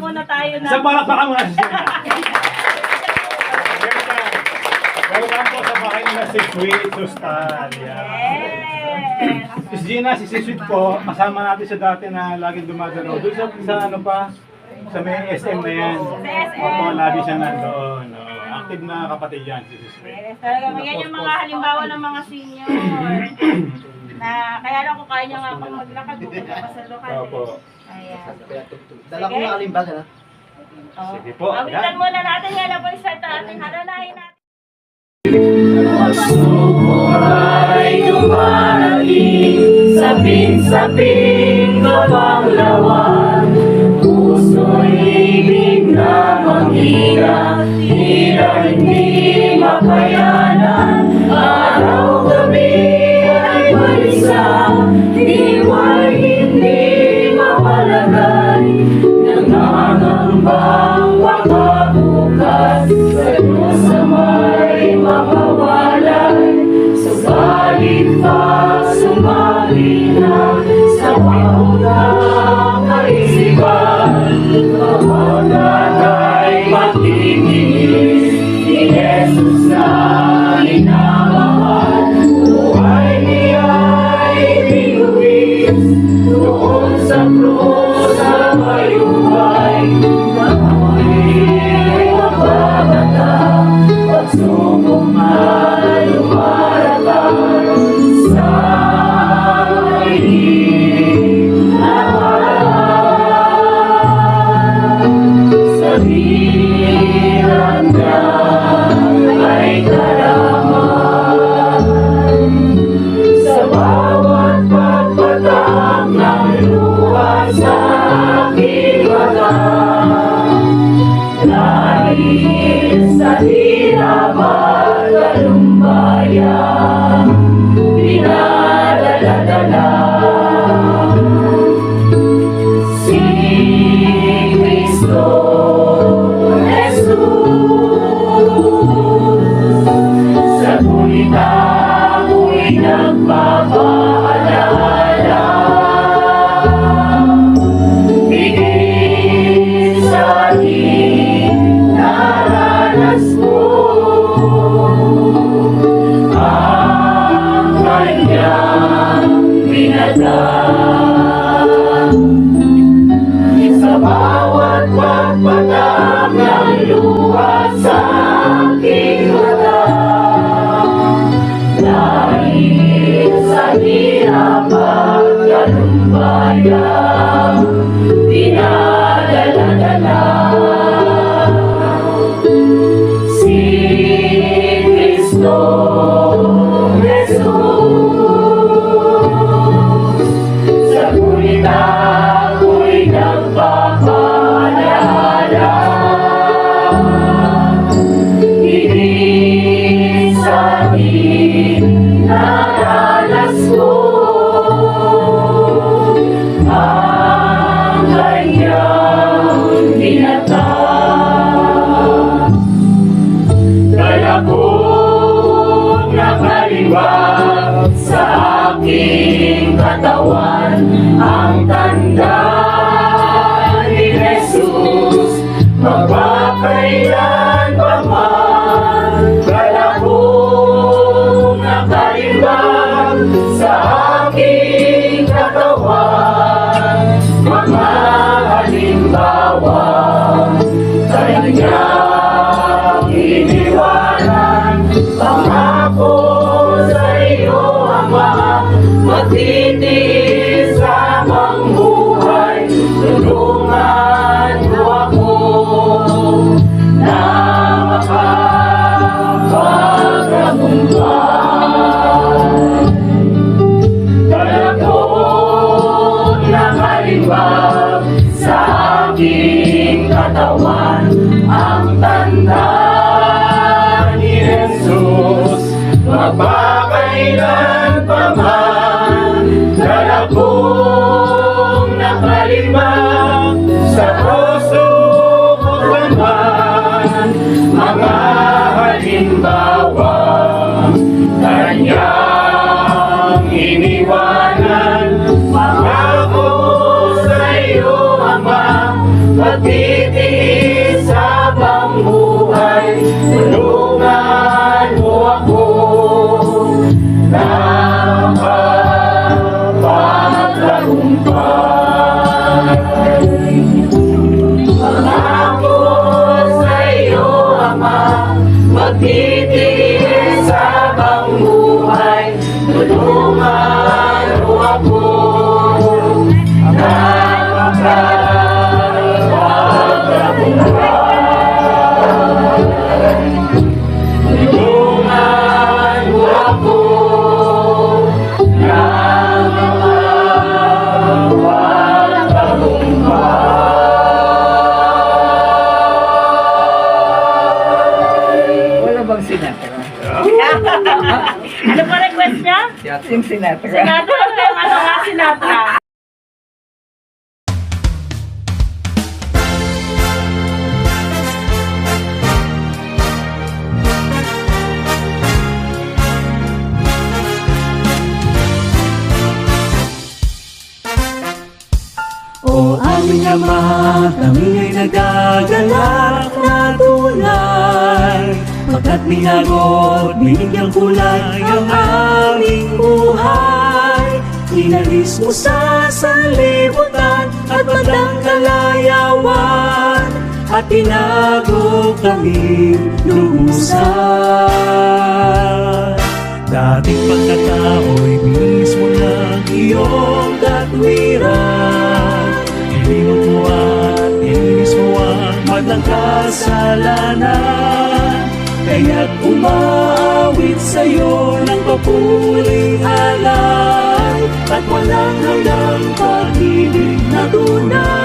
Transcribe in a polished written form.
muna tayo na. Sa palakpakan mo na si Gina. Welcome po sa bahay na si Sweet Sustan. Si Gina, si Sweet po, kasama natin sa dati na laging dumadalo. Doon sa ano pa, sa may SM na yan. Opo, lagi siya nandoon. Active na kapatid yan, si Sweet. Yes, talaga. Yan yung mga halimbawa ng mga senior. Na kaya lang kung kaya niya nga pang maglakad, pupunta pa sa lokal. Opo. Ayan. Dala ko na kalimbag, ha? Sige po. Awitan muna natin yan na po start na ating halanahin natin. Ay dumarating sapin-sapin kabanglawan, puso'y ibig na manghina, tila hindi makayanan. Araw-gabi ay balisa, diwa'y hindi mawalagay, nangangambang pagkabukas, sa Diyos na may mapawalay. Subalit pa sumali na sa pangunang kaisipan, kawagan ay magtitiis ni Jesus na inamahal. Buhay niya'y binuwis doon sa krus na mayubay, na ako'y magbabata pagsubok man lumaratang sa sa hirap niya ay karangan. Sa bawat pagpatak ng luha sa aking mata, dahil sa hirap at talumpaya, pinadala-dala si Kristo Jesus. Sa gunita ko'y nagpapaalala, higit sa aking naranas ko ang kanyang binatang. Sa bawat pagpatak ng luha sa aking mata, dahil sa hirap at talumpaya, dinadala-dala si Kristo Jesus. Sa gunita ko'y nagpapaalala, higit sa aking naranas ko ang kanyang binatang. Dala kong nakaliwag sa aking katawan ang tanda ni Jesus, magpapailan pa man. Dala kong nakaliwag sa aking katawan mga halimbawa, kanyang iniwanan. Pangako sa iyo, Ama, magtitiis habang buhay. Tulungan mo ako na makapagtagumpay. Dala kong nakaliwag sa aking katawan ang tanda ni Jesus, magpapailan pa man. Dala kong nakaliwag sa puso ko naman mga halimbawa, kanyang iniwanan. Pangako sa iyo, Ama, pati Sinatra. Yung Sinatra. Sinatra, ano nga Sinatra? O aming Ama, kami ay nagagalak na tunay pagkat binagot, binigyang kulay ang aming buhay. Inalis mo sa sanlibutan at bandang kalayawan at tinago kami lubusan. Dating pagkatao'y mismo ng iyong katwiran. Iliwag mo at inis mo ang matang kasalanan. Kaya't umaawit sa'yo ng papuling alay at walang hanggang pag-ibig na tunay.